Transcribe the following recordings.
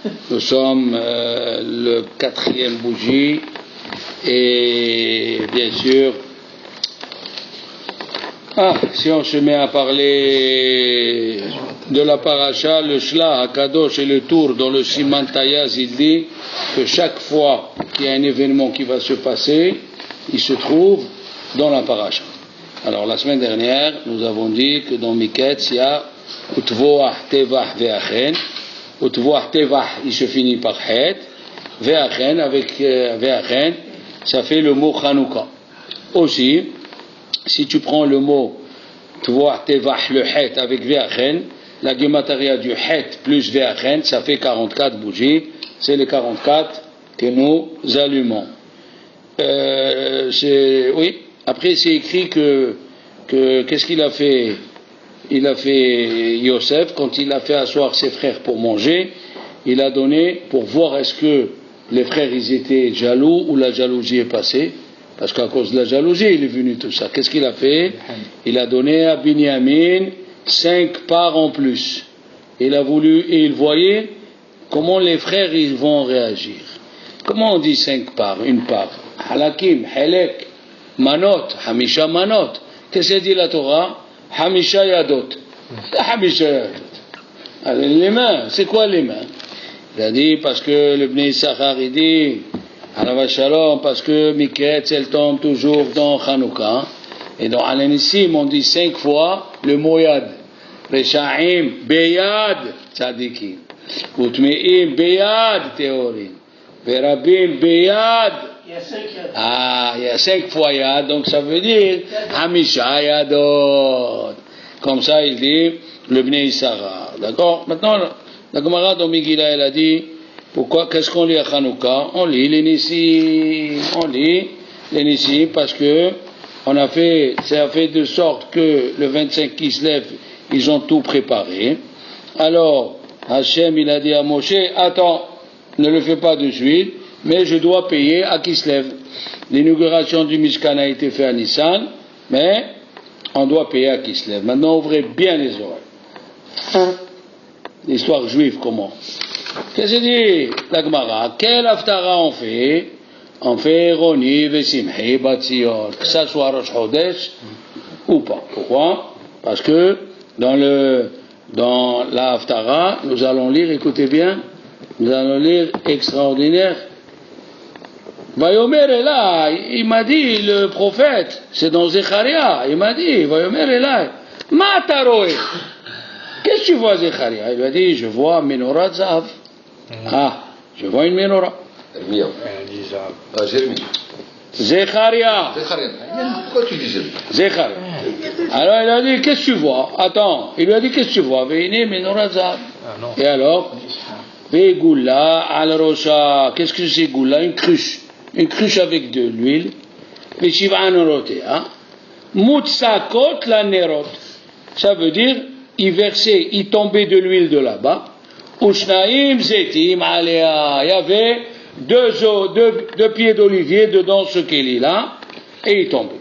Nous sommes le 4e bougie et bien sûr, si on se met à parler de la paracha, le Shlah, Hakadosh et le tour dans le Siman Tayaz, il dit que chaque fois qu'il y a un événement qui va se passer, il se trouve dans la paracha. Alors la semaine dernière, nous avons dit que dans Miketz, il y a Utvoah, Tevah, Ve'achen. Utvoah, Tevah, il se finit par Het. Ve'achen, avec Ve'achen, ça fait le mot Chanukah. Aussi, si tu prends le mot Utvoah, Tevah, le Het avec Ve'achen, la Gemataria du Het plus Ve'achen, ça fait 44 bougies. C'est les 44 que nous allumons. Oui. Après, c'est écrit que qu'est-ce qu'il a fait? Il a fait Yosef, quand il a fait asseoir ses frères pour manger, il a donné pour voir est-ce que les frères ils étaient jaloux ou la jalousie est passée, parce qu'à cause de la jalousie il est venu tout ça. Qu'est-ce qu'il a fait? Il a donné à Binyamin 5 parts en plus. Il a voulu, et il voyait comment les frères ils vont réagir. Comment on dit 5 parts? Une part. Halakim, Halek, Manot, Hamisha Manot. Qu'est-ce que dit la Torah? Hamisha Yadot. Hamisha Yadot. Les mains, c'est quoi les mains? Il a dit parce que le Bnei Issachar il dit, Alav Shalom, parce que Miketz elle tombe toujours dans Chanukah. Et dans Alanissim on dit 5 fois le mot Yad. Reshaim, Beyad, Tzadikim. Utmeim, Beyad, Teorim. Verabim, Beyad. Il y a 5 fois Yad, donc ça veut dire Hamisha Yadot. Comme ça, il dit le Bnei Issachar. D'accord? Maintenant, la Gemara dans Megillah, elle a dit pourquoi, qu'est-ce qu'on lit à Chanukah? On lit les Nissim. On lit les Nissim parce que ça a fait de sorte que le 25 qui se lève, ils ont tout préparé. Alors, Hachem, il a dit à Moshe, attends, ne le fais pas de suite, mais je dois payer à Kislev. L'inauguration du Mishkan a été faite à Nissan, mais on doit payer à Kislev. Maintenant, ouvrez bien les oreilles. L'histoire juive, comment? Qu'est-ce que dit la Gemara? Quel haftara on fait? On fait Roni, Vesimhi, Batzion, que ça soit Rosh Chodesh ou pas. Pourquoi? Parce que dans la haftara, nous allons lire, écoutez bien, nous allons lire extraordinaire. Vayomer Elai, il m'a dit, le prophète, c'est dans Zecharia, il m'a dit, Vayomer Elai, Ma taroe, qu'est-ce que tu vois Zecharia? Il m'a dit, je vois Menorah Zahav. Je vois une Menorah. Jérémie. Zecharia. Pourquoi tu dis Jérémie? Zecharia. Alors il a dit, qu'est-ce que tu vois? Attends, il lui a dit, qu'est-ce que tu vois? Veine Menorah Zahav. Et alors? Vegoula al Rocha, qu'est-ce que c'est Goula? Une cruche avec de l'huile. Veshivan Rotea. Mutsakot la Nerot. Ça veut dire, il tombait de l'huile de là-bas. Ushnaim Zetim Alea. Il y avait deux pieds d'olivier dedans ce kéli-là, et il tombait.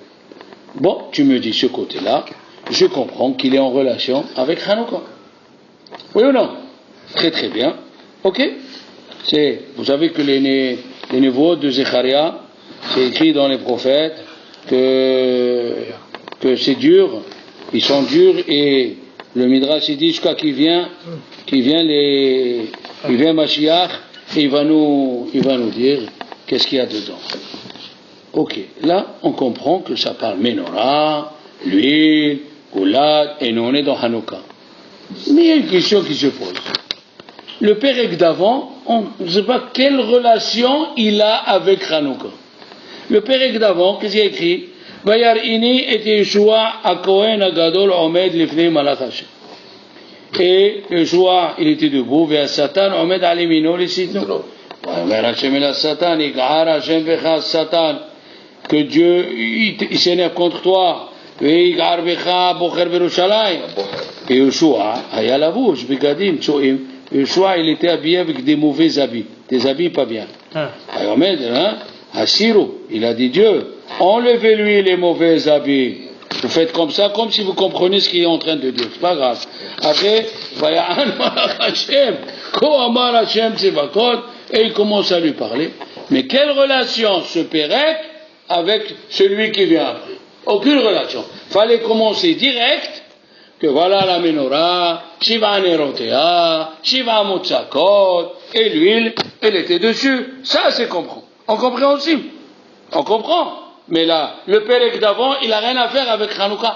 Bon, tu me dis ce côté-là, je comprends qu'il est en relation avec Hanouka. Oui ou non? Très très bien. Ok? Vous savez que les niveaux de Zecharia, c'est écrit dans les prophètes que c'est dur, ils sont durs, et le Midrash il dit jusqu'à qu'il vient Mashiach, et il va nous dire qu'est-ce qu'il y a dedans. Ok, là on comprend que ça parle Menorah, l'huile, Goulad, et nous on est dans Hanouka. Mais il y a une question qui se pose. Le Pérec d'avant, on ne sait pas quelle relation il a avec Hanouka. Le Pérec d'avant, qu'est-ce qu'il y a écrit? Vayar ini et Yeshua Akohen Agadol Omed Lifnei Malach Hashem. Et Yeshua, il était debout, vers Satan, Omed Alimino les Sidno. Vers Hashem et la Satan, Igar Hashem Vecha Satan, que Dieu, il s'énerve contre toi, et Igar Vecha Bocher Berushalayim. Et Yeshua, Haya Lavouch, Begadim, Tchoim. Yeshua, il était habillé avec des mauvais habits, des habits pas bien. Omed, Asiru, il a dit Dieu, enlevez-lui les mauvais habits. Vous faites comme ça, comme si vous comprenez ce qu'il est en train de dire. C'est pas grave. Après, et il commence à lui parler. Mais quelle relation se Pérec avec celui qui vient après? Aucune relation. Fallait commencer direct, que voilà la menorah, Shiva Nerotea, Shiva Motsakot, et l'huile, elle était dessus. Ça, c'est incompréhensible. On comprend. Mais là, le Pérec d'avant, il n'a rien à faire avec Hanouka.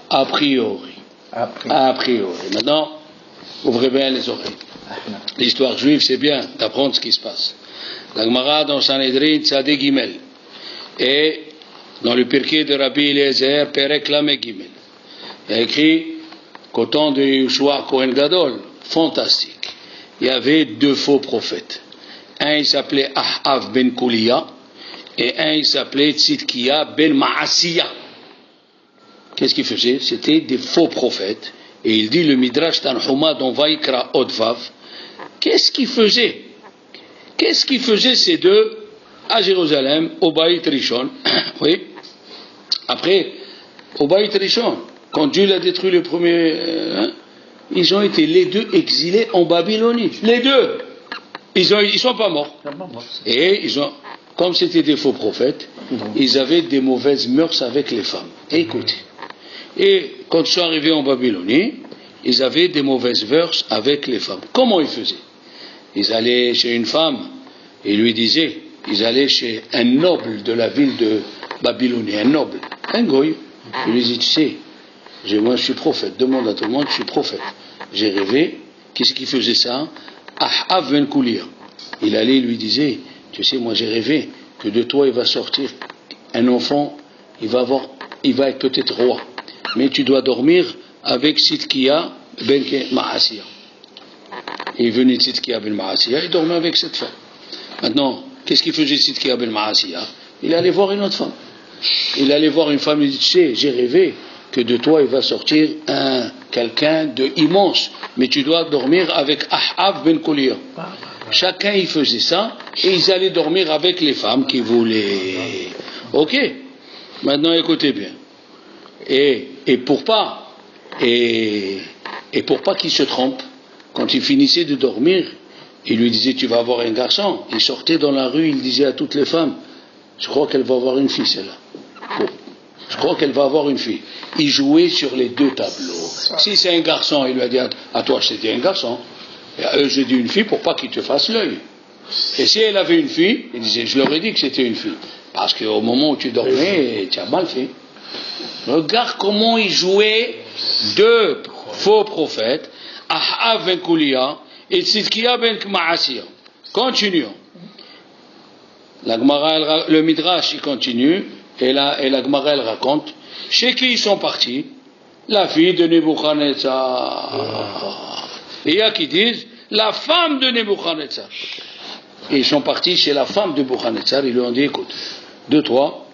A priori. A priori. Maintenant, ouvrez bien les oreilles. L'histoire juive, c'est bien d'apprendre ce qui se passe. La Gemara dans Sanhedrin, Tzadé Gimel. Et dans le Pirkei de Rabbi Eliezer, Pérec Lamed Gimel. Il y a écrit qu'au temps de Yeshua Kohen Gadol, fantastique, il y avait 2 faux prophètes. Un, il s'appelait Ahav ben Koulia, et un, il s'appelait Tzidkiya ben Maasiyah. Qu'est-ce qu'il faisait? C'était des faux prophètes. Et il dit, le Midrash Tanhuma dans Vaikra Odvav, qu'est-ce qu'ils faisaient? Qu'est-ce qu'ils faisaient ces deux à Jérusalem, au Baït Rishon? Oui. Après, au Baït Rishon, quand Dieu a détruit le premier, ils ont été les deux exilés en Babylonie. Les deux. Ils sont pas morts. Et ils ont, comme c'était des faux prophètes, ils avaient des mauvaises mœurs avec les femmes. Et écoutez. Et quand ils sont arrivés en Babylonie, ils avaient des mauvaises mœurs avec les femmes. Comment ils faisaient? Ils allaient chez une femme et lui disaient, ils allaient chez un noble de la ville de Babylonie, un noble, un goy. Il lui dit, tu sais, moi je suis prophète, demande à tout le monde, je suis prophète. J'ai rêvé, qu'est-ce qui faisait ça? Ahav ben Koulia. Il allait, il lui disait, tu sais, moi j'ai rêvé que de toi il va sortir un enfant, il va être peut-être roi, mais tu dois dormir avec Tzidkiya ben Maasiyah. Il venait de Tzidkiya ben Maasiyah, il dormait avec cette femme. Maintenant, qu'est-ce qu'il faisait Tzidkiya ben Maasiyah? Il allait voir une autre femme. Il allait voir une femme, il dit, tu sais, j'ai rêvé que de toi il va sortir quelqu'un de immense, mais tu dois dormir avec Ahav ben Koulia. Chacun il faisait ça, et ils allaient dormir avec les femmes qui voulaient. Ok? Maintenant écoutez bien. Et pour pas qu'il se trompe, quand il finissait de dormir, il lui disait, tu vas avoir un garçon. Il sortait dans la rue, il disait à toutes les femmes, je crois qu'elle va avoir une fille celle-là. Bon. Je crois qu'elle va avoir une fille. Il jouait sur les deux tableaux. Si c'est un garçon, il lui a dit, à toi je t'ai dit un garçon. Et à eux, j'ai dit une fille pour pas qu'ils te fassent l'œil. Et si elle avait une fille, il disait, je leur ai dit que c'était une fille. Parce qu'au moment où tu dormais, tu as mal fait. Regarde comment il jouait deux faux prophètes, Ahav ben Koulia et Tzidkiya ben Maasiyah. Continuons. La Gemara, le Midrash, il continue, et la Gemara, elle raconte, chez qui ils sont partis? La fille de Nebuchadnezzar. Et il y a qui disent, la femme de Nebuchadnezzar. Et ils sont partis chez la femme de Nebuchadnezzar, ils lui ont dit, écoute, 2, 3,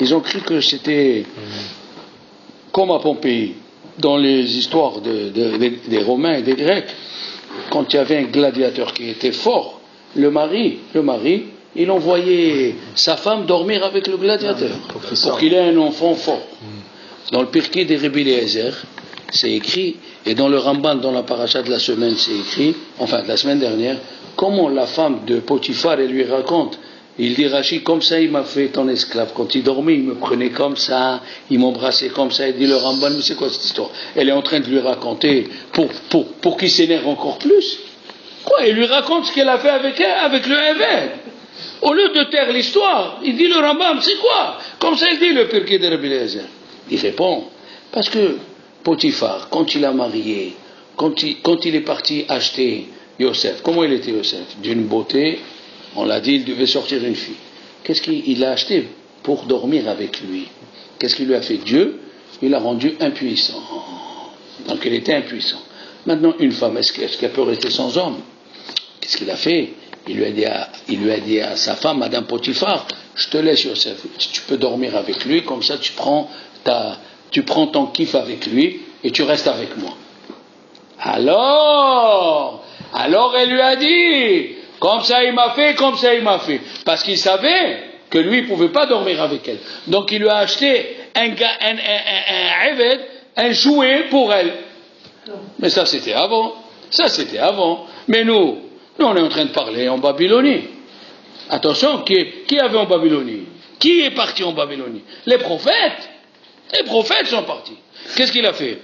ils ont cru que c'était comme à Pompéi, dans les histoires des Romains et des Grecs, quand il y avait un gladiateur qui était fort, le mari, il envoyait sa femme dormir avec le gladiateur pour qu'il ait un enfant fort. Dans le Pirkei de Rabbi Eliezer, c'est écrit, et dans le Ramban, dans la paracha de la semaine, c'est écrit, enfin de la semaine dernière, comment la femme de Potiphar, elle lui raconte. Il dit, Rachid, comme ça il m'a fait ton esclave. Quand il dormait, il me prenait comme ça, il m'embrassait comme ça. Il dit, le Ramban, mais c'est quoi cette histoire? Elle est en train de lui raconter pour qu'il s'énerve encore plus. Quoi? Il lui raconte ce qu'elle a fait avec elle, avec le Hével. Au lieu de taire l'histoire, il dit, le Rambam, c'est quoi? Comme ça il dit le Pirkei de Rabbi Eliezer. Il répond, parce que Potiphar, quand il a marié, quand il est parti acheter Yosef, comment il était Yosef? D'une beauté. On l'a dit, il devait sortir une fille. Qu'est-ce qu'il a acheté pour dormir avec lui? Qu'est-ce qu'il lui a fait? Dieu, il l'a rendu impuissant. Donc il était impuissant. Maintenant, une femme, est-ce qu'elle peut rester sans homme? Qu'est-ce qu'il a fait? Il lui a dit à sa femme, Madame Potiphar, je te laisse Yosef, tu peux dormir avec lui, comme ça tu prends ton kiff avec lui et tu restes avec moi. Alors elle lui a dit, comme ça il m'a fait, parce qu'il savait que lui il ne pouvait pas dormir avec elle. Donc il lui a acheté un jouet pour elle. Mais ça c'était avant. Ça c'était avant. Mais nous on est en train de parler en Babylonie. Attention, qui avait en Babylonie? Qui est parti en Babylonie? Les prophètes. Les prophètes sont partis. Qu'est-ce qu'il a fait?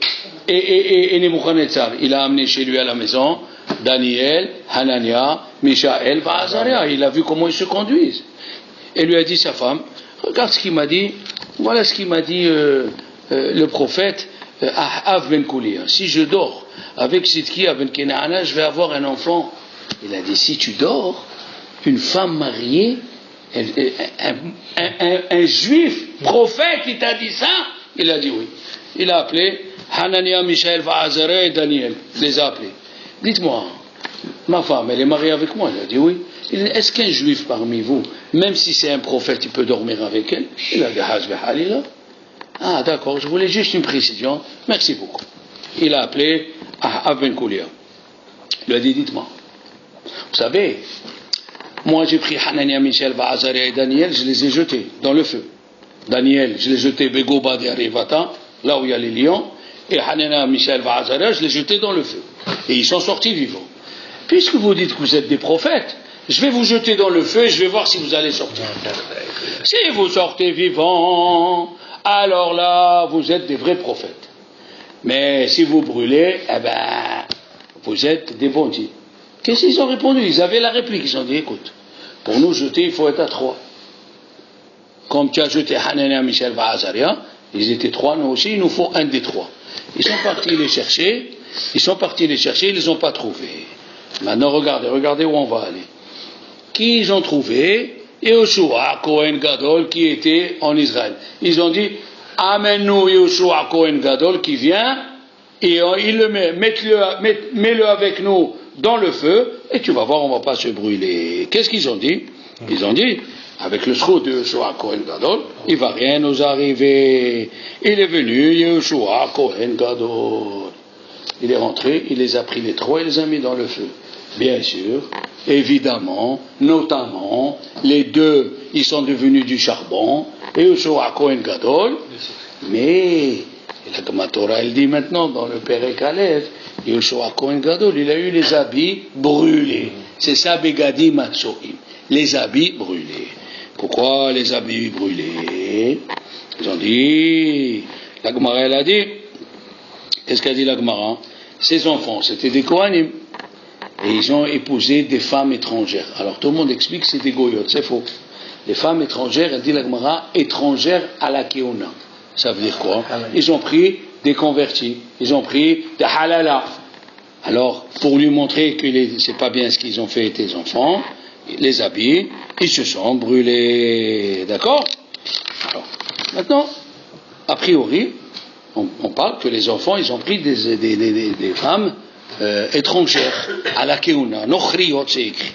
Et Nebuchadnezzar, il a amené chez lui à la maison Daniel, Hanania, Mishaël, Azaria. Il a vu comment ils se conduisent. Et lui a dit sa femme, regarde ce qu'il m'a dit, voilà ce qu'il m'a dit le prophète Ahab ben Koulia. Si je dors avec Sidkia ben Kenaana, je vais avoir un enfant. Il a dit, si tu dors, une femme mariée, un juif prophète, il t'a dit ça? Il a dit oui. Il a appelé Hanania, Mishaël, Azaria et Daniel. Il les a appelés. Dites-moi, ma femme, elle est mariée avec moi? Il a dit oui. Il dit, est-ce qu'un juif parmi vous, même si c'est un prophète, il peut dormir avec elle? Il a dit, ah d'accord, je voulais juste une précision. Merci beaucoup. Il a appelé Ahab ben Koulia. Il lui a dit, dites-moi, vous savez, moi j'ai pris Hanania, Mishaël, Azaria et Daniel, je les ai jetés dans le feu. Daniel, je l'ai jeté Begoba de Arivata, là où il y a les lions, et Hanania, Mishaël, Azaria, je l'ai jeté dans le feu. Et ils sont sortis vivants. Puisque vous dites que vous êtes des prophètes, je vais vous jeter dans le feu et je vais voir si vous allez sortir. Si vous sortez vivants, alors là, vous êtes des vrais prophètes. Mais si vous brûlez, eh ben, vous êtes des bandits. Qu'est-ce qu'ils ont répondu? Ils avaient la réplique. Ils ont dit, écoute, pour nous jeter, il faut être à 3. Comme tu as jeté Hanania, Mishaël, Azaria, ils étaient 3, nous aussi, il nous faut un des 3. Ils sont partis les chercher, ils les ont pas trouvés. Maintenant, regardez où on va aller. Qui ils ont trouvé? Yehoshua, Kohen Gadol, qui était en Israël. Ils ont dit, amène-nous Yehoshua, Kohen Gadol, qui vient, et il le mets-le avec nous dans le feu, et tu vas voir, on ne va pas se brûler. Qu'est-ce qu'ils ont dit? Ils ont dit, avec le sceau de Yehoshua, Kohen Gadol, il ne va rien nous arriver. Il est venu, Yehoshua, Kohen Gadol. Il est rentré, il les a pris les 3 et les a mis dans le feu. Bien sûr, évidemment, notamment, les 2, ils sont devenus du charbon, et Yehoshua Kohen Gadol, mais la Torah, elle dit maintenant dans le Perek Aleph, Yehoshua Kohen Gadol, il a eu les habits brûlés. C'est ça, Begadi Matsoim, les habits brûlés. Pourquoi les habits brûlés? Ils ont dit, la Gemara, elle a dit, qu'est-ce qu'a dit la Gemara? Ses enfants, c'était des Kohanim. Et ils ont épousé des femmes étrangères. Alors tout le monde explique que c'est des goyotes, c'est faux. Les femmes étrangères, elle dit la Gemara, étrangères à la Keuna. Ça veut dire quoi? Ils ont pris des convertis, ils ont pris des halala. Alors, pour lui montrer que c'est pas bien ce qu'ils ont fait tes enfants, les habits, ils se sont brûlés. D'accord? Alors, maintenant, a priori, on parle que les enfants, ils ont pris des femmes étrangères à la Keuna. Nochriot, c'est écrit.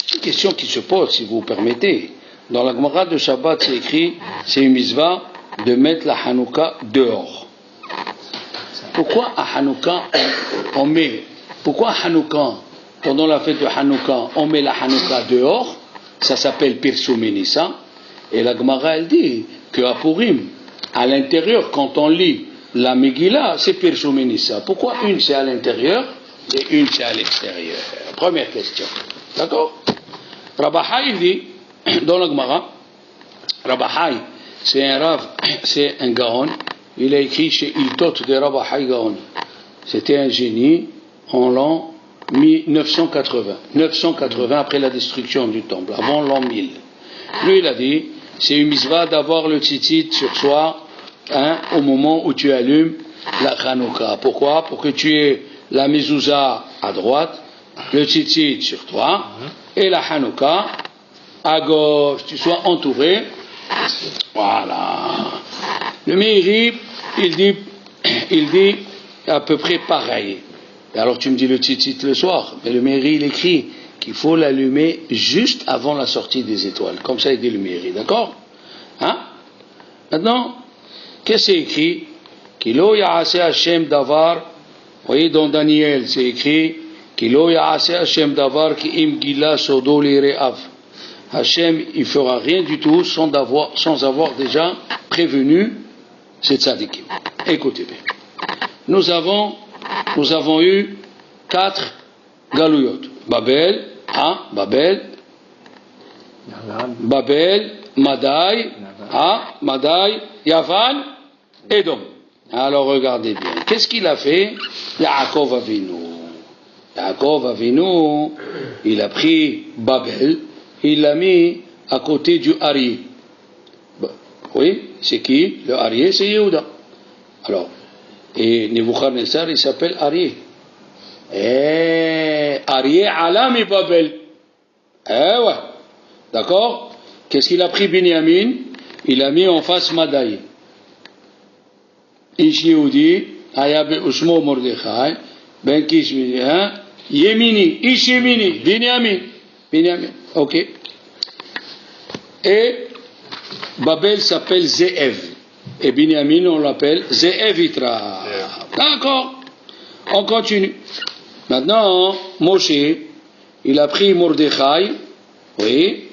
C'est une question qui se pose, si vous permettez. Dans la Gemara de Shabbat, c'est écrit, c'est une mitzvah de mettre la Hanouka dehors. Pourquoi à Hanouka pourquoi à Hanouka, pendant la fête de Hanouka, on met la Hanouka dehors? Ça s'appelle Pirsuminissa. Et la Gemara, elle dit qu'à Purim, à l'intérieur, quand on lit la Megillah, c'est Pirsuminissa. Pourquoi une c'est à l'intérieur et une c'est à l'extérieur? Première question. D'accord? Rabahai dit, dans la Gemara, Rabahai, c'est un Rav, c'est un Gaon, il a écrit chez Iltot de Rabahai Gaon. C'était un génie en l'an 980. 980 après la destruction du temple, avant l'an 1000. Lui, il a dit, c'est une mitzvah d'avoir le tzitzit sur soi, au moment où tu allumes la Hanouka. Pourquoi? Pour que tu aies la mezouza à droite, le tzitzit sur toi, et la Hanouka à gauche, tu sois entouré. Voilà. Le Meiri, il dit à peu près pareil. Alors tu me dis le tzitzit le soir, mais le Meiri, il écrit qu'il faut l'allumer juste avant la sortie des étoiles. Comme ça, il dit le Meiri, d'accord? Maintenant, qu'est-ce que c'est écrit? Kilo ya'ase Hashem davar. Vous voyez, dans Daniel, c'est écrit Kilo ya'ase Hashem davar ki im gila sodo li re'av. Hachem, il fera rien du tout sans avoir déjà prévenu ces tzadikim. Écoutez bien. Nous avons eu 4 galouyot. Babel, Madai, Yavan, Edom. Alors regardez bien. Qu'est-ce qu'il a fait? Yaakov Avinu, il a pris Babel, il l'a mis à côté du Arié. Oui, c'est qui? Le Arié, c'est Yehuda. Alors, et Nebuchadnezzar, il s'appelle Arié. Arié Alami Babel. Ouais. D'accord? Qu'est-ce qu'il a pris Binyamin? Il a mis en face Madaï. Ish Yehudi, Ayabe Ushmo Mordechai, Ben Kish, Yemini, Ish Yemini, Binyamin. Ok. Et Babel s'appelle Ze'ev. Et Binyamin, on l'appelle Ze'evitra. D'accord. On continue. Maintenant, Moshe, il a pris Mordechai. Oui.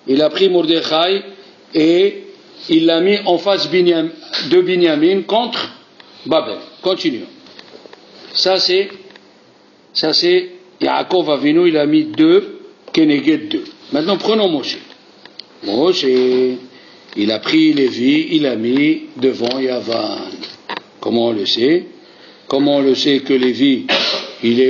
Il a pris Mordechai et il l'a mis en face de Binyamin contre Babel. Continuons. Ça c'est Yaakov Avinu, il a mis 2 Keneged 2. Maintenant prenons Moshe. Moshe, il a pris Lévi, il a mis devant Yavan. Comment on le sait? Comment on le sait que Lévi,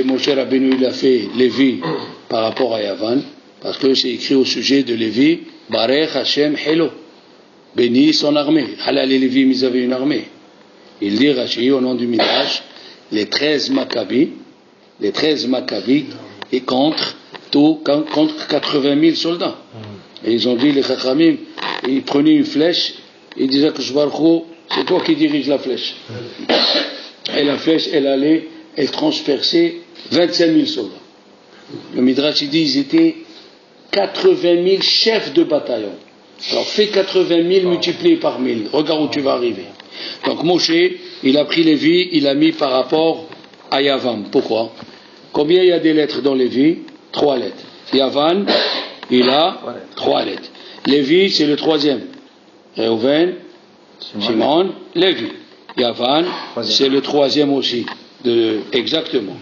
Moshe Rabbeinu, il a fait Lévi par rapport à Yavan? Parce que c'est écrit au sujet de Lévi, Barech Hashem Helo, bénis son armée. Halal et Lévi, ils avaient une armée. Il dit Rashi au nom du Midrash, les 13 Maccabis, et contre 80 000 soldats. Et ils ont dit, les Chachamim, ils prenaient une flèche, ils disaient que c'est toi qui diriges la flèche. Et la flèche, elle transperçait 25 000 soldats. Le Midrash, il dit, ils étaient 80 000 chefs de bataillon. Alors fais 80 000 multiplié par 1000. Regarde où tu vas arriver. Donc Moshe, il a pris Lévi, il a mis par rapport à Yavan. Pourquoi? Combien il y a des lettres dans Lévi? 3 lettres. Yavan, il a 3 lettres. Lévi, c'est le 3e. Reuven, Shimon, Lévi. Yavan, c'est le 3e aussi. Exactement.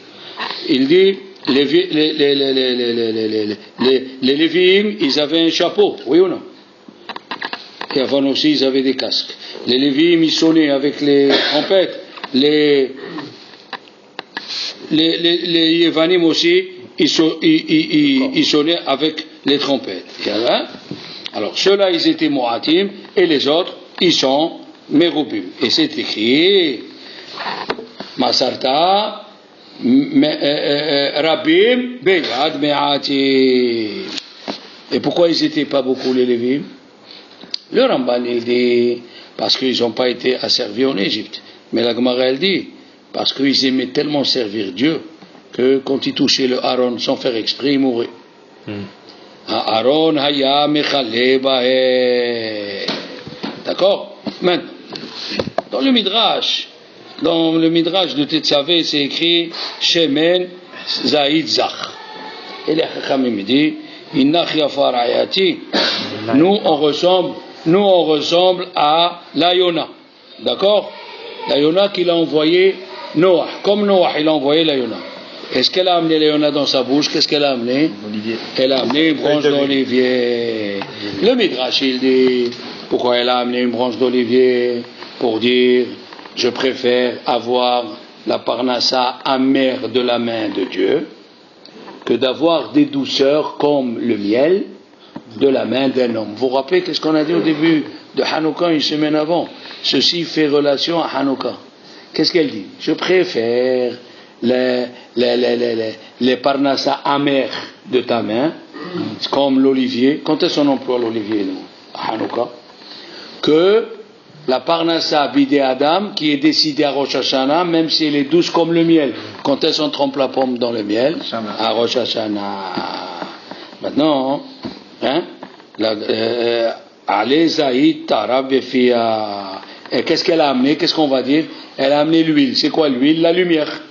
Il dit, les Lévi'im, ils avaient un chapeau, oui ou non? Et avant aussi, ils avaient des casques. Les Lévi'im, ils sonnaient avec les trompettes. Les Yevanim aussi, ils sonnaient avec les trompettes. Alors, ceux-là, ils étaient Moatim, et les autres, ils sont Merubim. Et c'est écrit, Masarta, Rabim, Beyad, Me'ati. Et pourquoi ils n'étaient pas beaucoup, les Lévi'im? Le Ramban, il dit, parce qu'ils n'ont pas été asservis en Égypte. Mais la Gemara, elle dit, parce qu'ils aimaient tellement servir Dieu, que quand ils touchaient le Aaron sans faire exprès, ils mouraient. Aaron, Haya, Mechale, Bae. D'accord? Maintenant, dans le Midrash de Tetzavé, c'est écrit, Shemen, Zaïd, Zach. Et les Chachamim dit, Innach Yafar Ayati, nous on ressemble à la Yona. D'accord? La Yona qu'il a envoyé Noah. Comme Noah, il a envoyé la Yona. Est-ce qu'elle a amené la Yona dans sa bouche? Qu'est-ce qu'elle a amené? Elle a amené une branche d'olivier. Le Midrash, il dit, pourquoi elle a amené une branche d'olivier? Pour dire, je préfère avoir la parnassa amère de la main de Dieu que d'avoir des douceurs comme le miel de la main d'un homme. Vous vous rappelez qu'est-ce qu'on a dit au début de Hanouka une semaine avant? Ceci fait relation à Hanouka. Qu'est-ce qu'elle dit? Je préfère les parnassa amères de ta main, comme l'olivier. Quand est-ce qu'on emploie l'olivier, nous, à Hanouka? Que la parnassa bidé Adam, qui est décidée à Rosh Hashanah, même si elle est douce comme le miel. Quand est-ce qu'on trempe la pomme dans le miel? À Rosh Hashanah. Maintenant, Allez Zaïd Tarab Befia. Et qu'est-ce qu'elle a amené? Qu'est-ce qu'on va dire? Elle a amené l'huile. C'est quoi l'huile? La lumière.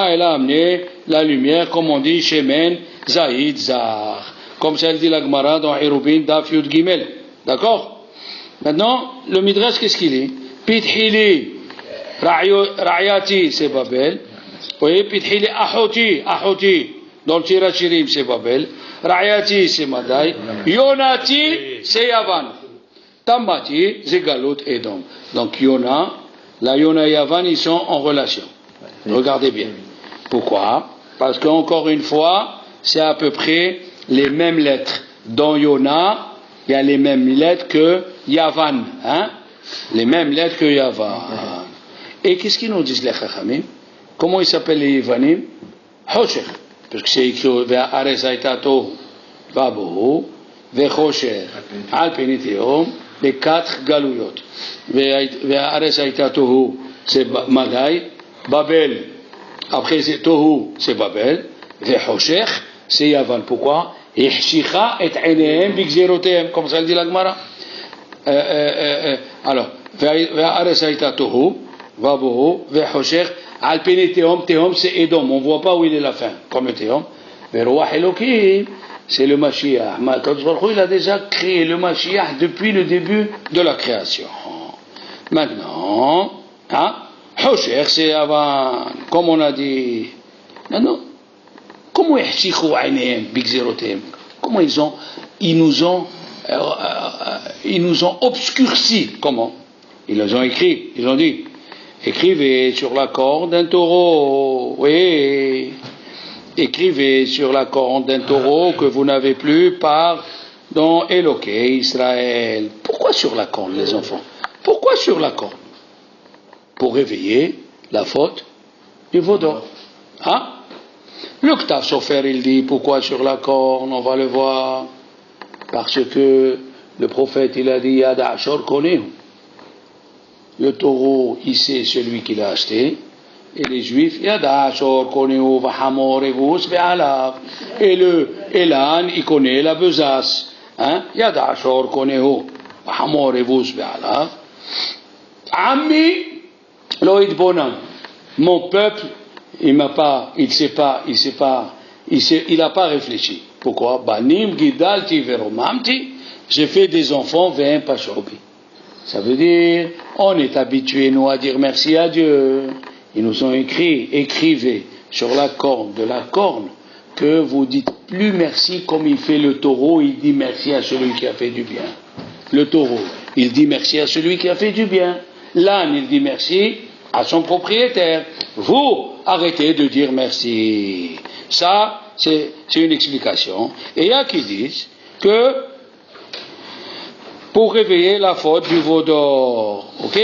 Elle a amené la lumière, comme on dit, Shemen Zaïd, Zar. Comme ça, elle dit la Gemara dans Hirubin, Daf Yud Gimel. D'accord? Maintenant, le Midrash, qu'est-ce qu'il est? Pithili, Ra'yati, c'est Babel. Vous voyez, Pithili, Ahoti. Dans le Tirachirim, c'est Babel. Ra'yati, c'est Madai. Yonati, c'est Yavan. Tamati, c'est Galut Edom. Donc, la Yona et Yavan, ils sont en relation. Regardez bien. Pourquoi? Parce qu'encore une fois, c'est à peu près les mêmes lettres. Dans Yona, il y a les mêmes lettres que Yavan. Hein? Les mêmes lettres que Yavan. Et qu'est-ce qu'ils nous disent les Chachamim? Comment ils s'appellent les Yavanim? Hoshech. Parce que c'est écrit Ve'ares Aitato Vabohu Ve'choshech Al Peniteom, les 4 galouyot. Ve'ares Aitato c'est Madai, Babel. Après c'est Tohu, c'est Babel. Ve'choshech, c'est Yavan. Pourquoi? Ihshicha et Einehem bigzerotehem, comme ça le dit la Gemara. Alors, Ve'ares Aitato Vabohu Ve'choshech Al Peniteom, Tehom c'est Edom, on ne voit pas où il est la fin, comme le Tehom. Mais Roi Elohim, c'est le Mashiach. Il a déjà créé le Mashiach depuis le début de la création. Maintenant, Hosher c'est avant, comme on a dit. Maintenant, comment comment ils nous ont obscurcis. Comment? Ils les ont écrit, ils ont dit. Écrivez sur la corne d'un taureau, oui. Écrivez sur la corne d'un taureau que vous n'avez plus part dans Éloqué Israël. Pourquoi sur la corne, les enfants? Pourquoi sur la corne? Pour réveiller la faute du vaudor. Hein? Le Ktav Sofer, il dit pourquoi sur la corne, on va le voir. Parce que le prophète, il a dit Yad Ashor Konehu. Le taureau, il sait celui qui l'a acheté. Et les juifs, Yadashor, Koneo, Vahamor, Evus, Ve'alav. Et l'âne, il connaît la besace. Yadashor, Koneo, Vahamor, Evus, Ve'alav. Ami, Loïd Bonam. Mon peuple, il n'a pas réfléchi. Pourquoi? Banim, Gidalti, Veromamti. J'ai fait des enfants, Ve'en Pachobi. Ça veut dire, on est habitué, nous, à dire merci à Dieu. Ils nous ont écrivez sur la corne, de la corne, que vous dites plus merci comme il fait le taureau, il dit merci à celui qui a fait du bien. Le taureau, il dit merci à celui qui a fait du bien. L'âne, il dit merci à son propriétaire. Vous, arrêtez de dire merci. Ça, c'est une explication. Et il y a qui disent que pour réveiller la faute du vaudor. Ok?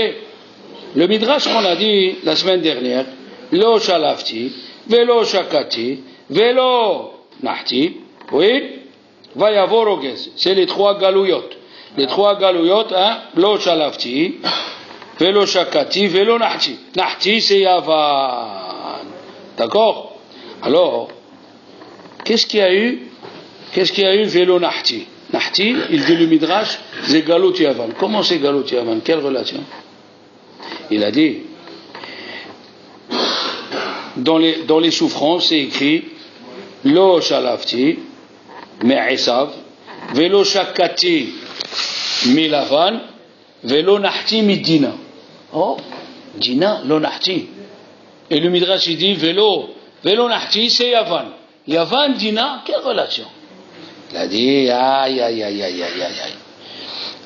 Le Midrash qu'on a dit la semaine dernière, Lo Shalafti, Velo Shakati, Velo Nahti, oui? Va y avoir Ogez. C'est les 3 galouyot. Les 3 galouyot, Lo Shalafti, Velo Shakati, Velo Nahti. Nahti, c'est Yavan. D'accord? Alors, qu'est-ce qu'il y a eu Velo Nahti? Nahti, il dit le Midrash, c'est Galut Yavan. Comment c'est Galut Yavan? Quelle relation? Il a dit, dans les souffrances, c'est écrit, Lo Shalafti, Me'esav, Velo Shakati, Milavan, Velo Nahti, Midina. Oh, Dina, Lo Nahti. Et le Midrash, il dit, Velo Nahti, c'est Yavan. Yavan, Dina, quelle relation? Il a dit, aïe.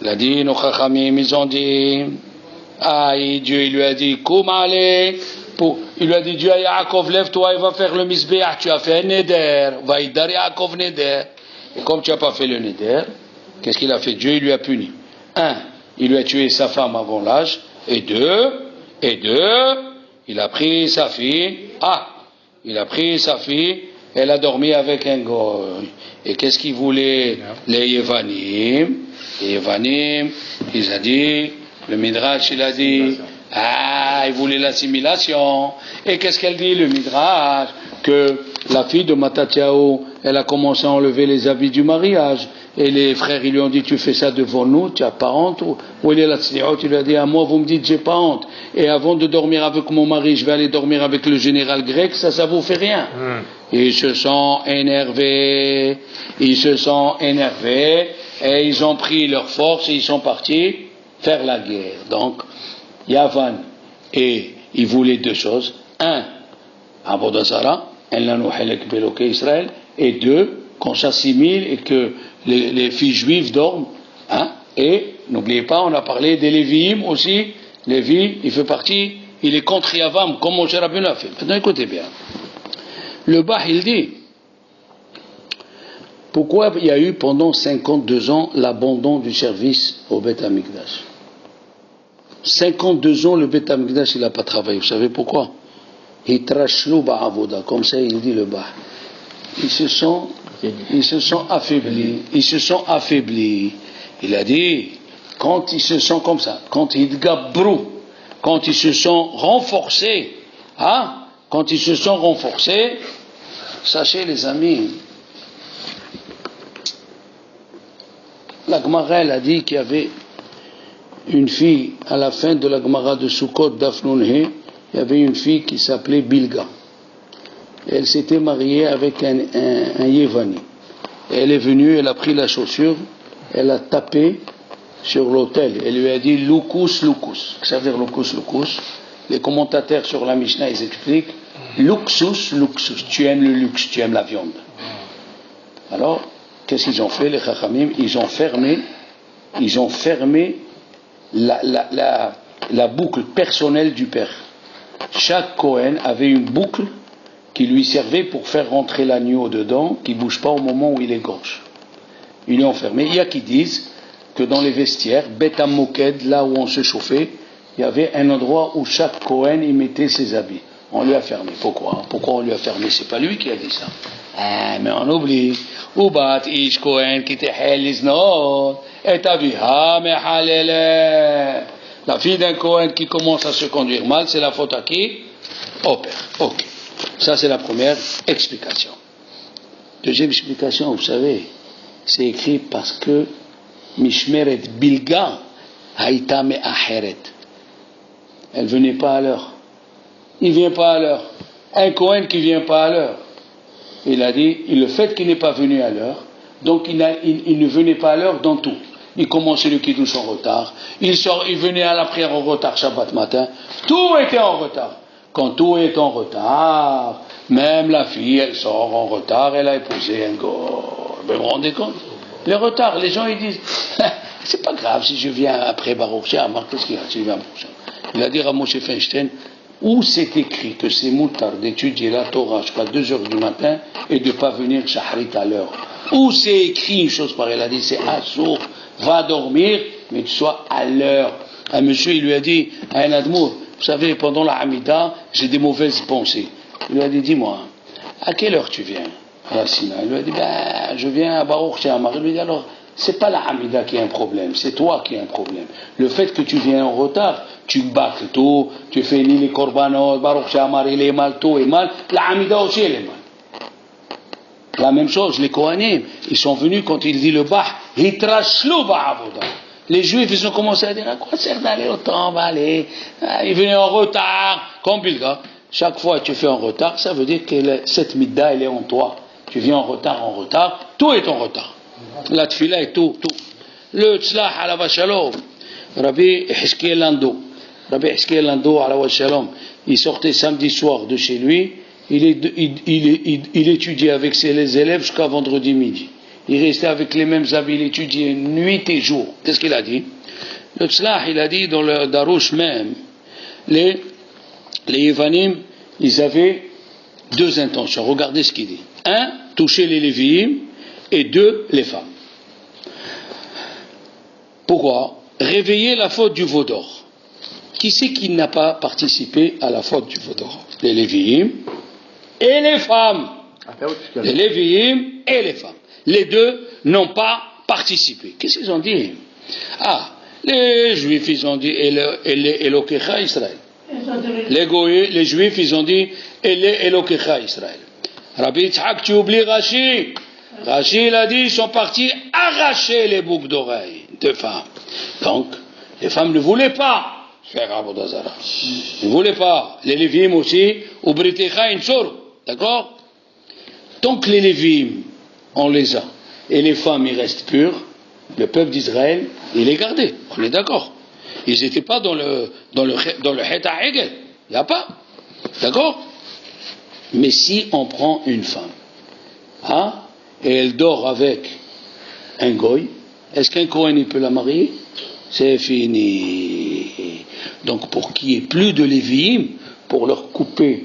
Il a dit, nos chachamim, ils ont dit, aïe, Dieu, il lui a dit, il lui a dit, Dieu à Yaakov, lève-toi, il va faire le misbéach, tu as fait un neder, va y dar Yaakov neder. Et comme tu n'as pas fait le neder, qu'est-ce qu'il a fait? Dieu, il lui a puni. 1, il lui a tué sa femme avant l'âge, et 2, il a pris sa fille, elle a dormi avec un goy. Et qu'est-ce qu'ils voulaient les Yevanim? Les Yevanim, ils ont dit, le Midrash, il a dit, ils voulaient l'assimilation. Et qu'est-ce qu'elle dit, le Midrash? Que la fille de Matatiaou, elle a commencé à enlever les habits du mariage. Et les frères, ils lui ont dit, tu fais ça devant nous, tu n'as pas honte? Ou il est là, tu lui as dit, à moi, vous me dites, j'ai pas honte. Et avant de dormir avec mon mari, je vais aller dormir avec le général grec, ça vous fait rien. Ils se sont énervés, et ils ont pris leur force et ils sont partis faire la guerre. Donc, Yavan, et ils voulaient deux choses. Un, Abodazara, Israël, et deux, qu'on s'assimile et que les filles juives dorment. Hein? Et n'oubliez pas, on a parlé des Lévi'im aussi. Lévi, il fait partie, il est contre Yavam, comme Moshe Rabbeinu a fait. Maintenant, écoutez bien. Le Bah, il dit, pourquoi il y a eu pendant 52 ans l'abandon du service au Beth Amikdash? 52 ans, le Beth Amikdash, il n'a pas travaillé. Vous savez pourquoi? Comme ça, il dit le Bah. Ils se sont affaiblis. Il a dit, quand ils se sont comme ça, quand ils gabrou, quand ils se sont renforcés, sachez les amis, la Gemara, elle a dit qu'il y avait une fille, à la fin de la Gemara de Sukkot d'Afnunhe, il y avait une fille qui s'appelait Bilga. Elle s'était mariée avec un Yévani. Elle est venue, elle a pris la chaussure, elle a tapé sur l'autel. Elle lui a dit Lukus, Lukus. Ça veut dire Lukus, Lukus. Les commentateurs sur la Mishnah, ils expliquent Luxus, Luxus. Tu aimes le luxe, tu aimes la viande. Alors, qu'est-ce qu'ils ont fait, les Chachamim? Ils ont fermé la boucle personnelle du père. Chaque Kohen avait une boucle qui lui servait pour faire rentrer l'agneau dedans, qui ne bouge pas au moment où il égorge. Ils l'ont fermé. Il y a qui disent que dans les vestiaires, Bet HaMoked, là où on se chauffait, il y avait un endroit où chaque Kohen y mettait ses habits. On lui a fermé. Pourquoi on lui a fermé? C'est pas lui qui a dit ça. Mais on oublie. Ubat ish Kohen qui tehel liznot et aviha mehalele. La fille d'un Kohen qui commence à se conduire mal, c'est la faute à qui? Au père. Ok. Ça, c'est la première explication. Deuxième explication, vous savez, c'est écrit parce que Mishmeret Bilga Haïta Me'acheret. Elle ne venait pas à l'heure. Il ne vient pas à l'heure. Un Kohen qui ne vient pas à l'heure. Il a dit, le fait qu'il n'est pas venu à l'heure, donc il ne venait pas à l'heure dans tout. Il commençait le kiddush en retard. Il venait à la prière en retard Shabbat matin. Tout était en retard. Quand tout est en retard, même la fille, elle sort en retard, elle a épousé un gars. Vous vous rendez compte? Le retard, les gens ils disent, c'est pas grave si je viens après Baruch She'amar, qu'est-ce qu'il y a si je viens prochain? Il a dit à Moshe Feinstein, où c'est écrit que c'est moutard d'étudier la Torah jusqu'à 2h du matin et de ne pas venir Shahrit à l'heure? Où c'est écrit une chose pareille? Il a dit, c'est assourd, va dormir, mais tu sois à l'heure. Un monsieur, il lui a dit, à un admour, vous savez, pendant la Hamida, j'ai des mauvaises pensées. Il lui a dit, dis-moi, à quelle heure tu viens à la Sina? Il lui a dit, je viens à Baruch She'amar. Il lui a dit, alors, c'est pas la Hamida qui a un problème, c'est toi qui as un problème. Le fait que tu viens en retard, tu bâcles tout, tu fais ni les korbanot, Baruch She'amar, il est mal, tout est mal, la Hamida aussi, elle est mal. La même chose, les Kohanim, ils sont venus quand il dit le Bah, hitrashlu ba'avoda. Les Juifs, ils ont commencé à dire, à quoi sert d'aller au temple, aller? Ils venaient en retard, comme Bilga. Chaque fois que tu fais en retard, ça veut dire que cette midda, elle est en toi. Tu viens en retard, tout est en retard. La tfila est tout. Le tzlah ala vashalom, Rabbi Hiskiel Lando, ala vashalom, il sortait samedi soir de chez lui, il étudiait avec ses élèves jusqu'à vendredi midi. Il restait avec les mêmes habits, il étudiait nuit et jour. Qu'est-ce qu'il a dit? Le Tzlah, il a dit dans le Darouche même, les Yévanim, ils avaient deux intentions. Regardez ce qu'il dit. Un, toucher les Lévi'im, et deux, les femmes. Pourquoi? Réveiller la faute du veau d'or. Qui c'est qui n'a pas participé à la faute du veau d'or? Les Lévi'im et les femmes. Les Lévi'im et les femmes. Les deux n'ont pas participé. Qu'est-ce qu'ils ont dit? Les Juifs, ils ont dit Elokecha Israël. Les Juifs, ils ont dit Elokecha Israël. Rabbi Yitzhak, tu oublies Rashi. Rashi, il a dit, ils sont partis arraché les boucles d'oreilles de femmes. Donc, les femmes ne voulaient pas faire Avodah Zarah. Ils ne voulaient pas. Les Lévim aussi, ou Britecha Insor. D'accord? Tant que les Lévim, on les a, et les femmes, ils restent pures, le peuple d'Israël, il est gardé. On est d'accord. Ils n'étaient pas dans le Het HaEgel. Il n'y a pas. D'accord? Mais si on prend une femme, hein, et elle dort avec un goy, est-ce qu'un Kohen il peut la marier? C'est fini. Donc pour qu'il n'y ait plus de Lévi'im, pour leur couper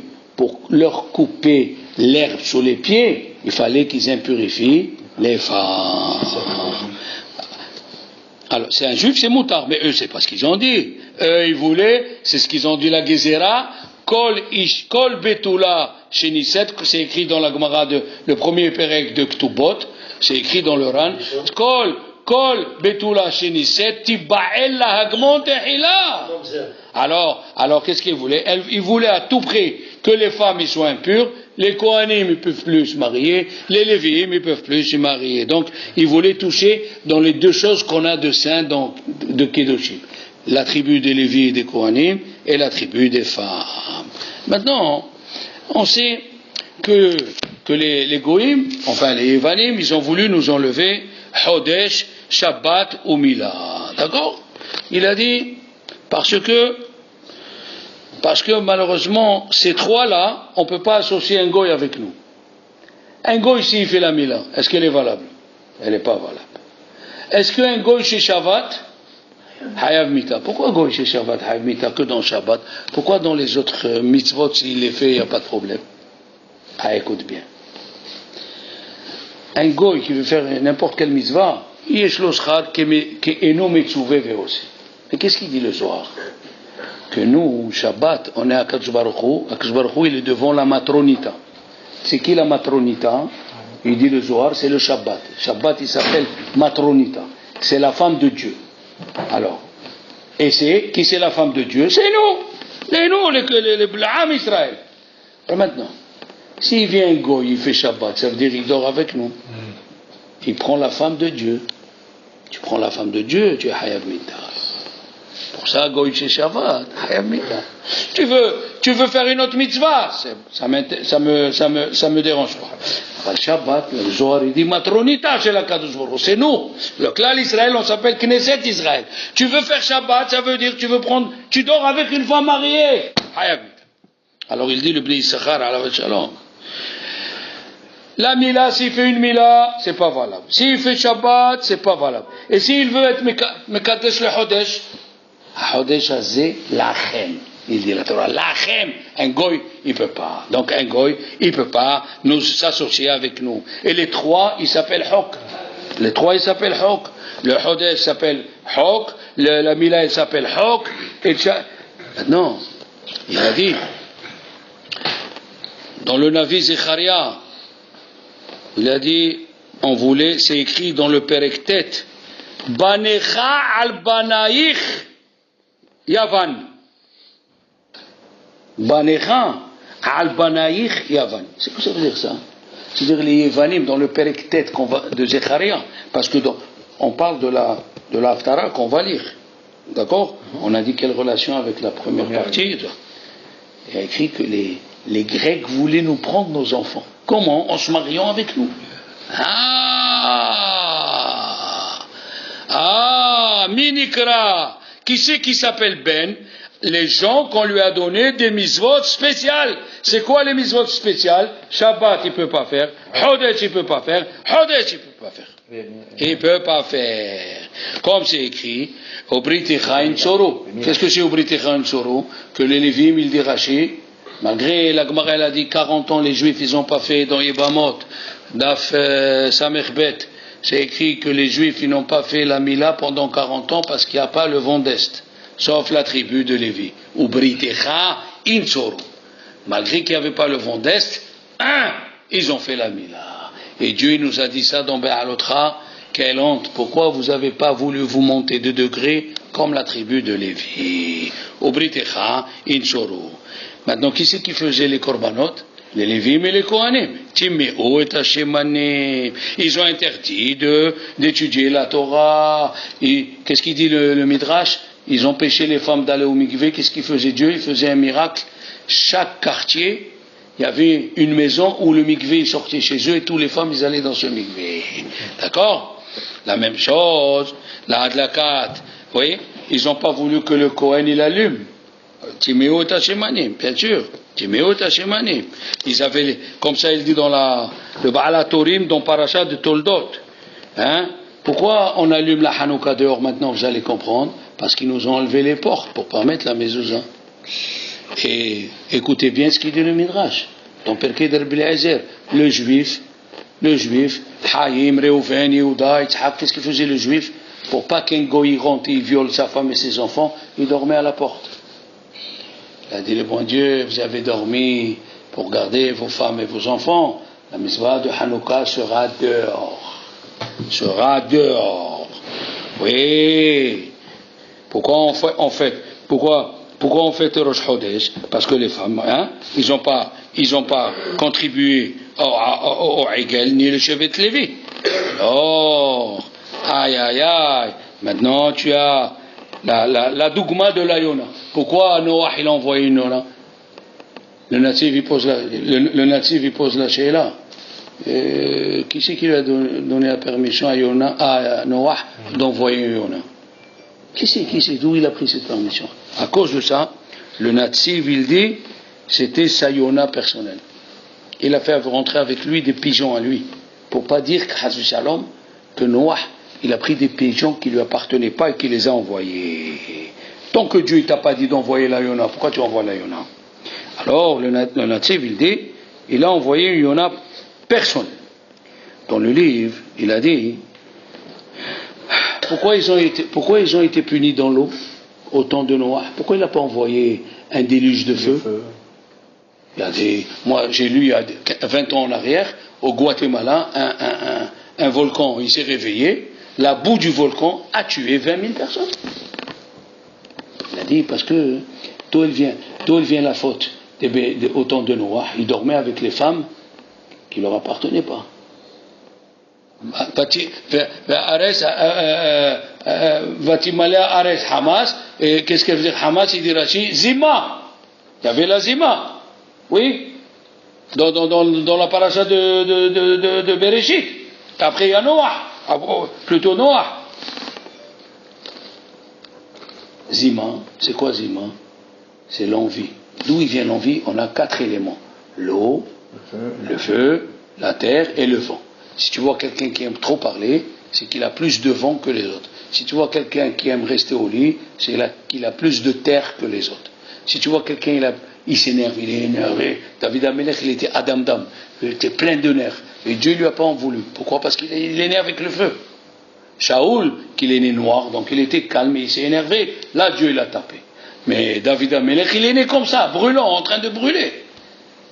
l'herbe sous les pieds, il fallait qu'ils impurifient les femmes. Alors c'est un juif, c'est moutard, mais eux c'est pas ce qu'ils ont dit. Eux ils voulaient, c'est ce qu'ils ont dit la Gezerah, Kol Betula Sheniset, c'est écrit dans la Gemara le premier pérec de Ktubot, c'est écrit dans le Ran, Kol Betula Sheniset, Tiba'el la Hagmon Tehila. Alors qu'est-ce qu'ils voulaient? Ils voulaient à tout prix que les femmes ils soient impures, les Kohanim ils peuvent plus se marier, les Lévi'im ils peuvent plus se marier. Donc ils voulaient toucher dans les deux choses qu'on a de saints de Kedoshim, la tribu des Lévi et des Kohanim et la tribu des femmes. Maintenant, on sait que les Goïm, enfin les Evanim, ils ont voulu nous enlever Chodesh, Shabbat ou Mila. D'accord? Il a dit parce que malheureusement, ces trois-là, on ne peut pas associer un goy avec nous. Un goy, s'il fait la Mila, est-ce qu'elle est valable? Elle n'est pas valable. Est-ce qu'un goy chez Shabbat, Hayav Mita? Pourquoi goy chez Shabbat, Hayav Mita, que dans Shabbat? Pourquoi dans les autres mitzvot, s'il les fait, il n'y a pas de problème? Ah, écoute bien. Un goy qui veut faire n'importe quelle mitzvah, il est shloshchad ke'eno metzuvé ve'ose. Mais qu'est-ce qu'il dit le soir? Que nous, Shabbat, on est à Akadosh Baruch Hu. Akadosh Baruch Hu, il est devant la matronita. C'est qui la matronita? Il dit le Zohar, c'est le Shabbat. Shabbat, il s'appelle matronita. C'est la femme de Dieu. Alors, et qui c'est la femme de Dieu? C'est nous, l'âme Israël. Et maintenant, s'il vient un goy, il fait Shabbat, ça veut dire qu'il dort avec nous. Il prend la femme de Dieu. Tu prends la femme de Dieu, tu es Hayav Mita. Pour ça, goy chez Shabbat, Hayav Mita. Tu veux faire une autre mitzvah, ça me dérange pas. Le Shabbat, le Zohar, il dit matronita chez la Kadosh Baruch Hu. C'est nous. Le clan Israël, on s'appelle Knesset Israël. Tu veux faire Shabbat, ça veut dire tu dors avec une femme mariée. Hayav Mita. Alors il dit le Bnei Issachar à la Shalom. La Mila, s'il fait une Mila, c'est pas valable. S'il fait Shabbat, c'est pas valable. Et s'il veut être Mekadesh le Chodesh, Chodesh Azé, Lachem. Il dit la Torah, Lachem. Un goy, il peut pas. Donc un goy, il peut pas nous s'associer avec nous. Et les trois, ils s'appellent Hok. Les trois, ils s'appellent Hok. Le Chodesh s'appelle Hok. La Mila, il s'appelle Hok. Maintenant, il a dit, dans le Navi Zecharia, il a dit, on voulait, c'est écrit dans le Perektet, Banecha al Banaich Yavan. Banecha al Banaich Yavan. C'est quoi ça veut dire ça? C'est-à-dire les Yavanim dans le Perektet de Zecharia, parce que on parle de la Haftara qu'on va lire. D'accord? On a dit quelle relation avec la première partie. Il a écrit que les Grecs voulaient nous prendre nos enfants. Comment? En se mariant avec nous. Minikra. Qui c'est qui s'appelle Ben? Les gens qu'on lui a donné des mitzvot spéciales. C'est quoi les mitzvot spéciales? Shabbat, il ne peut pas faire. Chodesh, il ne peut pas faire. Chodesh, il ne peut pas faire. Il ne peut pas faire. Comme c'est écrit, au Britecha Insoro. Qu'est-ce que c'est au Britecha Insoro? Que les Lévim, il dit Rashi, malgré la Gemara, elle a dit 40 ans, les Juifs, ils n'ont pas fait dans Yebamot, Daf Samechbet. C'est écrit que les Juifs, ils n'ont pas fait la Mila pendant 40 ans parce qu'il n'y a pas le vent d'Est. Sauf la tribu de Lévi. Ou Britecha Insoro. Malgré qu'il n'y avait pas le vent d'Est, ils ont fait la Mila. Et Dieu nous a dit ça dans Béalotra. Quelle honte. Pourquoi vous n'avez pas voulu vous monter de degré comme la tribu de Lévi? Ou Britecha Insoro. Maintenant, qui c'est qui faisait les korbanot? Les Lévim et les Kohanim. Timéo et Hashemanim. Ils ont interdit d'étudier la Torah. Qu'est-ce qu'il dit le Midrash? Ils ont empêché les femmes d'aller au mikvé. Qu'est-ce qu'il faisait Dieu? Il faisait un miracle. Chaque quartier, il y avait une maison où le mikvé sortait chez eux et toutes les femmes ils allaient dans ce mikvé. D'accord? La même chose, la Hadlakat. Vous voyez? Ils n'ont pas voulu que le Kohen il allume. Timéo Tachemanim, bien sûr. Timéo Tachemanim. Ils avaient, comme ça il dit dans le Ba'alatorim, dans Parashat de Toldot. Hein? Pourquoi on allume la Hanouka dehors maintenant? Vous allez comprendre. Parce qu'ils nous ont enlevé les portes pour permettre la mezouza. Et écoutez bien ce qu'il dit le Midrash. Dans Perkei d'Rabbi Eliezer, le juif, Haïm, Reuven, Yehuda, Yitzhak, qu'est-ce qu'il faisait le juif? Pour pas qu'un goy rentre, il viole sa femme et ses enfants, il dormait à la porte. Il a dit, le bon Dieu, vous avez dormi pour garder vos femmes et vos enfants. La mitzvah de Hanouka sera dehors. Oui. Pourquoi on fait Rosh Chodesh? Parce que les femmes, hein, ils n'ont pas contribué au Hegel ni le chevet de Lévi. Oh, aïe. Maintenant tu as la dougma de la Yona. Pourquoi Noah il a envoyé une Yona? Le natif il pose la Sheila. Qui c'est qui lui a donné la permission à Noah d'envoyer une Yona? Qui c'est d'où il a pris cette permission? À cause de ça, le natif il dit c'était sa Yona personnelle. Il a fait rentrer avec lui des pigeons à lui pour pas dire que Noah il a pris des pigeons qui lui appartenaient pas et qui les a envoyés. Tant que Dieu t'a pas dit d'envoyer la Yona, pourquoi tu envoies la Yona? Alors le natif il dit il a envoyé une Yona personnelle. Dans le livre il a dit pourquoi ils ont été punis dans l'eau au temps de Noah? Pourquoi il n'a pas envoyé un déluge de feu? Moi j'ai lu il y a 20 ans en arrière au Guatemala un volcan il s'est réveillé, la boue du volcan a tué 20 000 personnes. Il a dit parce que d'où elle vient la faute au temps de Noah? Il dormait avec les femmes qui ne leur appartenaient pas. Hamas, et qu'est-ce qu'elle veut dire Hamas? Il dit Rashi, Zima. Il y avait la Zima. Oui. Dans la paracha de Bereshit. Après il y a Noah. Plutôt Noah. Zima, c'est quoi Zima? C'est l'envie. D'où il vient l'envie? On a 4 éléments. L'eau, le feu, la terre et le vent. Si tu vois quelqu'un qui aime trop parler, c'est qu'il a plus de vent que les autres. Si tu vois quelqu'un qui aime rester au lit, c'est qu'il a plus de terre que les autres. Si tu vois quelqu'un, il s'énerve, il est énervé. David Amelech, il était Adam-Dam, il était plein de nerfs. Et Dieu lui a pas en voulu. Pourquoi? Parce qu'il est né avec le feu. Shaoul, qu'il est né noir, donc il était calme et il s'est énervé. Là, Dieu l'a tapé. Mais David Amelech, il est né comme ça, brûlant, en train de brûler.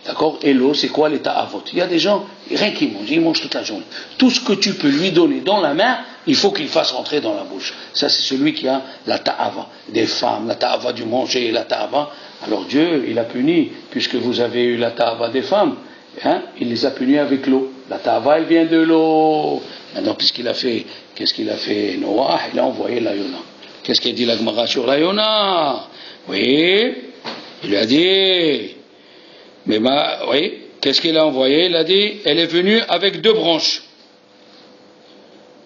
D'accord? Et l'eau, c'est quoi l'état avot? Il y a des gens, rien qu'ils mangent, ils mangent toute la journée. Tout ce que tu peux lui donner dans la main, il faut qu'il fasse rentrer dans la bouche. Ça, c'est celui qui a la ta'ava des femmes, la ta'ava du manger, la ta'ava. Alors Dieu, il a puni, puisque vous avez eu la ta'ava des femmes, hein, il les a punis avec l'eau. La ta'ava, elle vient de l'eau. Maintenant, qu'est-ce qu'il a fait Noah, il a envoyé la Yona. Qu'est-ce qu'il dit la Gemara sur la Yona? Oui, il lui a dit... Mais oui, qu'est-ce qu'il a envoyé? Il a dit, elle est venue avec 2 branches.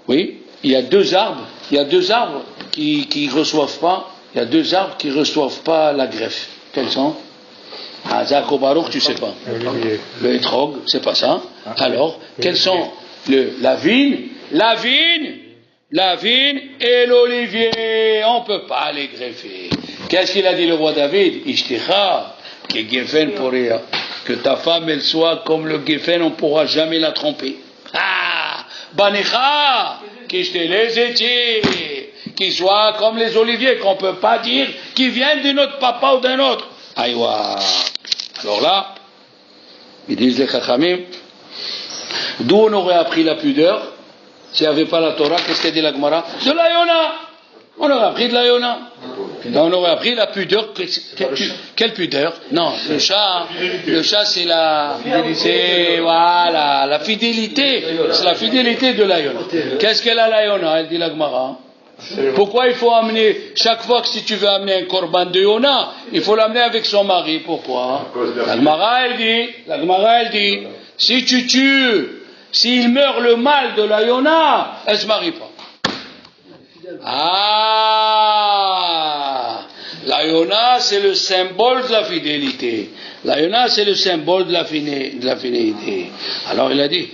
Oui, il y a 2 arbres qui reçoivent pas la greffe. Quels sont? Zach Baruch, tu sais pas. Le Etrog, c'est pas ça. Alors, quels sont la vigne et l'olivier? On peut pas les greffer. Qu'est-ce qu'il a dit le roi David? Ishticha. Que ta femme elle soit comme le Geffen, on ne pourra jamais la tromper. Banecha, qui soit comme les oliviers, qu'on ne peut pas dire qui viennent de notre papa ou d'un autre. Aïwa. Alors là, ils disent les Chachamim, d'où on aurait appris la pudeur s'il n'y avait pas la Torah? Qu'est-ce qu'a dit la Gemara? De la Yona. On aurait appris de la Yona. Ben, on aurait appris la pudeur. Quelle pudeur? Non, le chat c'est la fidélité. C'est la fidélité de la Yona. Qu'est-ce qu'elle a la Yona? Elle dit la Gemara. Pourquoi il faut amener, chaque fois que si tu veux amener un korban de Yona, il faut l'amener avec son mari? Pourquoi? La Gemara elle dit, si tu tues, s'il meurt le mal de la Yona, elle se marie pas. Ah, la Yona c'est le symbole de la fidélité. La Yona c'est le symbole de la fidélité. Alors il a dit.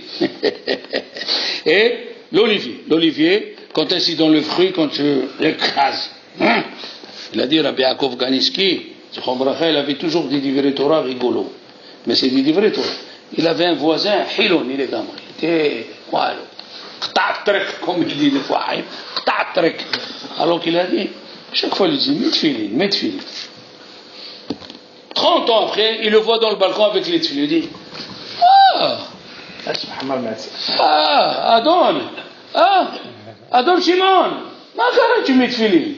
Et l'olivier, quand est-ce dans le fruit, quand tu l'écrases, hein? Il a dit Rabbi Yaakov Ganiski, il avait toujours des divrei Torah rigolos, mais c'est des divrei Torah. Il avait un voisin, Hilon, il est gamin, il était voilà, comme il dit des fois, alors qu'il a dit, chaque fois il dit, mets tefilin. 30 ans après, il le voit dans le balcon avec les tefilin, il dit, Adon Shimon, tu mets tefilin.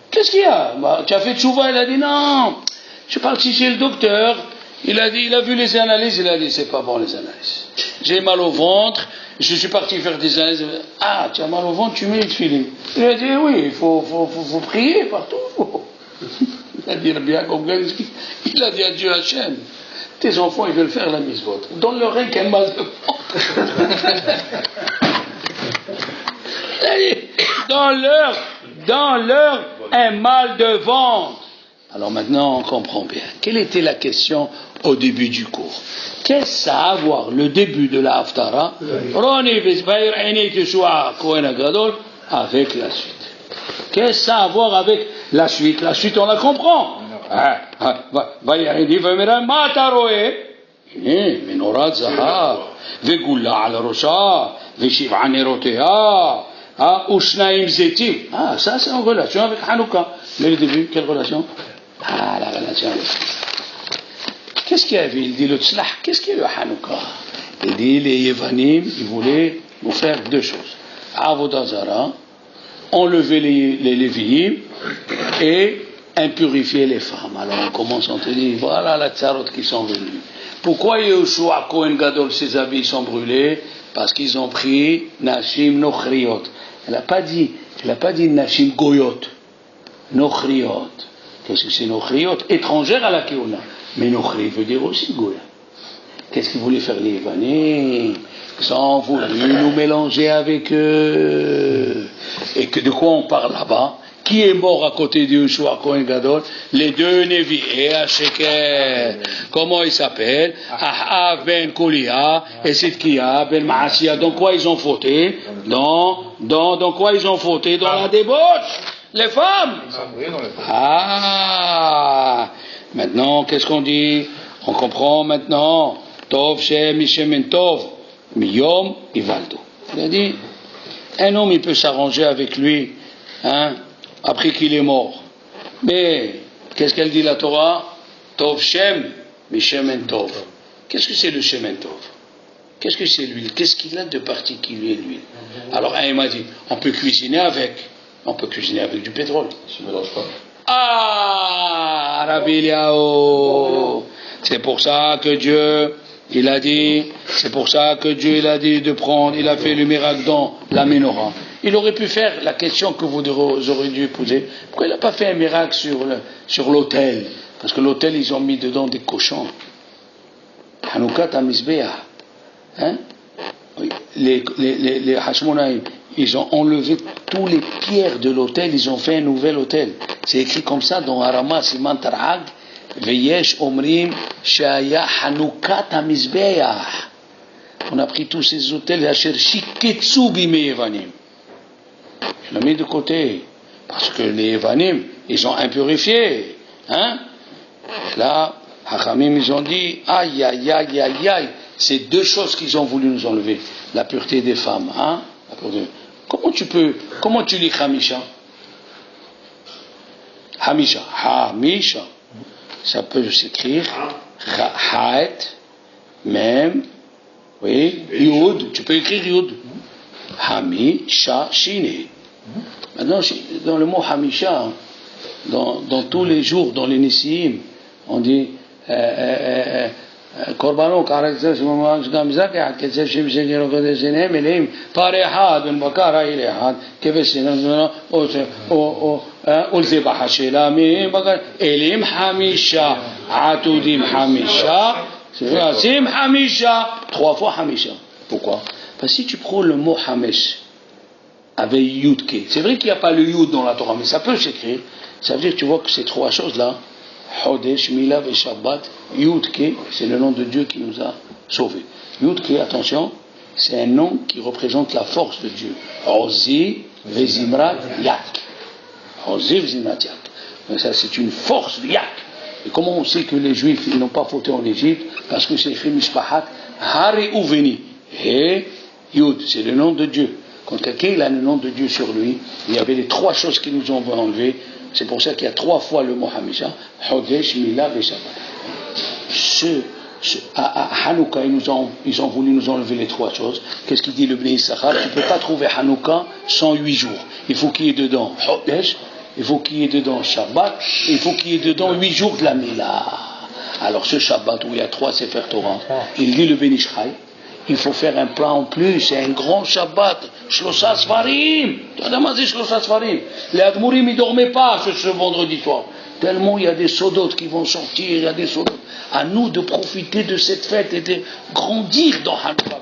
Qu'est-ce qu'il y a? Tu as fait tchouva? Il a dit, non, je suis parti chez le docteur. Il a vu les analyses, il a dit, c'est pas bon les analyses. J'ai mal au ventre, je suis parti faire des analyses. Ah, tu as mal au ventre, tu mets le tefilin. Il a dit, oui, il faut prier partout. Il a dit, il a dit à Dieu Hachem, tes enfants, ils veulent faire la misvot. Donne-leur un mal de ventre. Dans leur un mal de ventre. Alors maintenant on comprend bien. Quelle était la question au début du cours? Qu'est-ce à voir le début de la Haftara avec la suite? Qu'est-ce à voir avec la suite? La suite on la comprend. מנורת זהב וגולה על ראשה ושבעה נרותיה ושניים זיתים. Ça c'est en relation avec Hanouka. Mais le début, quelle relation? La relation avec... Qu'est-ce qu'il y avait? Il dit le tzlah. Qu'est-ce qu'il y a eu à Hanouka? Il dit les Yévanim, ils voulaient nous faire deux choses. Avodah Zara, enlever les Lévi'im et impurifier les femmes. Alors on commence à te dire, voilà la tsarot qui sont venus. Pourquoi Yehoshua Kohen Gadol, ses habits sont brûlés? Parce qu'ils ont pris Nashim Nochriot. Elle n'a pas dit Nashim Goyot. Nochriot. Qu'est-ce que c'est Nochriot? Étrangère à la Keuna. Mais Nochri veut dire aussi Goya. Qu'est-ce qu'ils voulaient faire les Yévanim? Ils ont voulu nous mélanger avec eux. Et que de quoi on parle là-bas? Qui est mort à côté de Yehoshua Kohen Gadol? Les deux Nevi et Sheker. Comment ils s'appellent? Ahav ben Kolia et Sidkia ben Maasia. Dans quoi ils ont fauté? Dans quoi ils ont fauté? Dans la débauche. Les femmes. Maintenant, qu'est-ce qu'on dit? On comprend maintenant. Tov Shem Mishemen Tov Miyom Ivaldo. Il a dit, un homme il peut s'arranger avec lui, hein, après qu'il est mort. Mais qu'est-ce qu'elle dit la Torah? Tov Shem Mishemen Tov. Qu'est-ce que c'est le Shemen Tov? Qu'est-ce que c'est l'huile? Qu'est-ce qu'il a de particulier l'huile? Alors un il m'a dit, on peut cuisiner avec du pétrole. Ça ne mélange pas. Rabbi Eliyahu, c'est pour ça que Dieu il a dit de prendre, il a fait le miracle dans la menorah. Il aurait pu faire la question que vous aurez dû poser. Pourquoi il n'a pas fait un miracle sur l'autel? Parce que l'autel ils ont mis dedans des cochons. Hanoukat Amizbeah. Hein? Les Hashmonaïm, ils ont enlevé tous les pierres de l'autel, ils ont fait un nouvel autel. C'est écrit comme ça dans Arama Siman Tarhag, Veyesh Omrim Shaya Hanoukat Amizbeah. On a pris tous ces autels, Asher Shiketsu Bime Yevanim. Je l'ai mis de côté, parce que les Yevanim, ils ont impurifié. Hein? Là, Hachamim, ils ont dit, aïe, aïe, aïe, aïe, aïe. C'est deux choses qu'ils ont voulu nous enlever. La pureté des femmes. Hein? Comment tu lis Hamisha? Hamisha. Ça peut s'écrire Haet, Mem, oui, Yud. Tu peux écrire Yud. Hamisha, Shine. Maintenant, dans le mot Hamisha, dans tous les jours, dans les Nissim, on dit קורבנו כהרגזר שגם זה כעקצה שבשגר וקודשיהם מלאים פר אחד ובקר העיל אחד כבש ולזבח השאלה אלים חמישה עתודים חמישה עשים חמישה 3 fois חמישה. Pourquoi? Parce que si tu prends le mot Hamesh avec Yudke, c'est vrai qu'il n'y a pas le Yud dans la Torah, mais ça peut s'écrire. Ça veut dire que tu vois que ces 3 choses-là, Chodesh, Milav et Shabbat, Yudke, c'est le nom de Dieu qui nous a sauvés. Yudke, attention, c'est un nom qui représente la force de Dieu. Ozi, Vezimrat, Yak. Ozi, Vezimrat, Yak. Mais ça, c'est une force de Yak. Et comment on sait que les Juifs ils n'ont pas fauté en Égypte? Parce que c'est écrit Mishpahat, Hari Uveni. Et Yud, c'est le nom de Dieu. Quand quelqu'un a le nom de Dieu sur lui, il y avait les 3 choses qui nous ont enlevées. C'est pour ça qu'il y a 3 fois le mot Hamisha, Chodesh, Milav et Shabbat. À Hanouka, ils ont voulu nous enlever les 3 choses. Qu'est-ce qu'il dit le Bnei Issachar? Tu ne peux pas trouver Hanouka sans 8 jours. Il faut qu'il y ait dedans Chodesh, il faut qu'il y ait dedans Shabbat, et il faut qu'il y ait dedans 8 jours de la Mila. Alors ce Shabbat où il y a 3 Sefer Torah, il dit le Ben Ish Chai, il faut faire un plat en plus, c'est un grand Shabbat, Shlosha Sfarim. Tu as demandé Shlosha Sfarim. Les Admourim, ils ne dormaient pas ce vendredi soir. Tellement il y a des sodotes qui vont sortir, il y a des sodotes. À nous de profiter de cette fête et de grandir dans Hanouka.